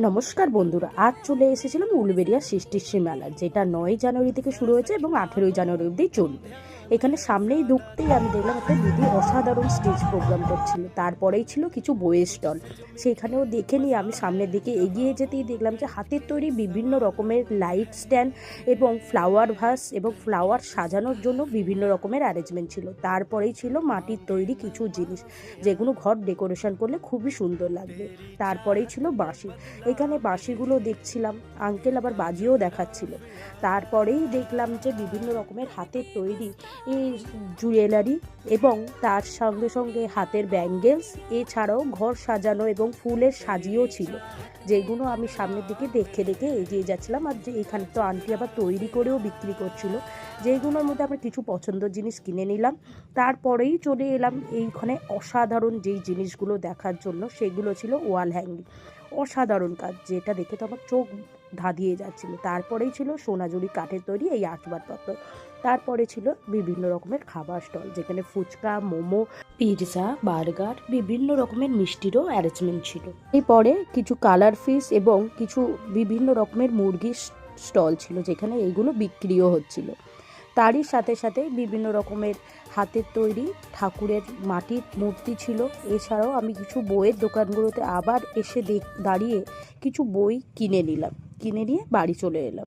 নমস্কার বন্ধুরা, আজ চলে এসেছিলাম উলুবেড়িয়া সৃষ্টিশ্রী মেলা, যেটা 9 জানুয়ারি থেকে শুরু হয়েছে এবং 18 জানুয়ারি অবধি চলবে। এখানে সামনেই ঢুকতেই আমি দেখলাম একটা দিদি অসাধারণ স্টেজ প্রোগ্রাম করছিল। তারপরেই ছিল কিছু বইয়ের স্টল, সেখানেও দেখে নিয়ে আমি সামনের দিকে এগিয়ে যেতেই দেখলাম যে হাতের তৈরি বিভিন্ন রকমের লাইট স্ট্যান্ড এবং ফ্লাওয়ার ভাস এবং ফ্লাওয়ার সাজানোর জন্য বিভিন্ন রকমের অ্যারেঞ্জমেন্ট ছিল। তারপরেই ছিল মাটির তৈরি কিছু জিনিস, যেগুলো ঘর ডেকোরেশন করলে খুবই সুন্দর লাগবে। তারপরেই ছিল বাঁশি, এখানে বাঁশিগুলো দেখছিলাম, আঙ্কেল আবার বাজিও দেখাচ্ছিল। তারপরেই দেখলাম যে বিভিন্ন রকমের হাতের তৈরি জুয়েলারি এবং তার সঙ্গে সঙ্গে হাতের ব্যাঙ্গেলস, এছাড়াও ঘর সাজানো এবং ফুলের সাজিয়েও ছিল, যেগুলো আমি সামনের দিকে দেখে দেখে এগিয়ে যাচ্ছিলাম। আর যে এখানে তো আন্টি আবার তৈরি করেও বিক্রি করছিল, যেগুলোর মধ্যে আমরা কিছু পছন্দের জিনিস কিনে নিলাম। তারপরেই চলে এলাম এইখানে অসাধারণ যেই জিনিসগুলো দেখার জন্য, সেগুলো ছিল ওয়াল হ্যাঙ্গিং। অসাধারণ কাজ, যেটা দেখে তো আমার চোখ ধাঁধিয়ে যাচ্ছিল। তারপরেই ছিল সোনাঝুরি কাঠের তৈরি এই আসবাবপত্র। তারপরে ছিল বিভিন্ন রকমের খাবার স্টল, যেখানে ফুচকা, মোমো, পিৎজা, বার্গার, বিভিন্ন রকমের মিষ্টিরও অ্যারেঞ্জমেন্ট ছিল। এরপরে কিছু কালার ফিশ এবং কিছু বিভিন্ন রকমের মুরগির স্টল ছিল, যেখানে এইগুলো বিক্রিও হচ্ছিল। তারই সাথে সাথে বিভিন্ন রকমের হাতের তৈরি ঠাকুরের মাটির মূর্তি ছিল। এছাড়াও আমি কিছু বইয়ের দোকানগুলোতে আবার এসে দাঁড়িয়ে কিছু বই কিনে নিয়ে বাড়ি চলে এলাম।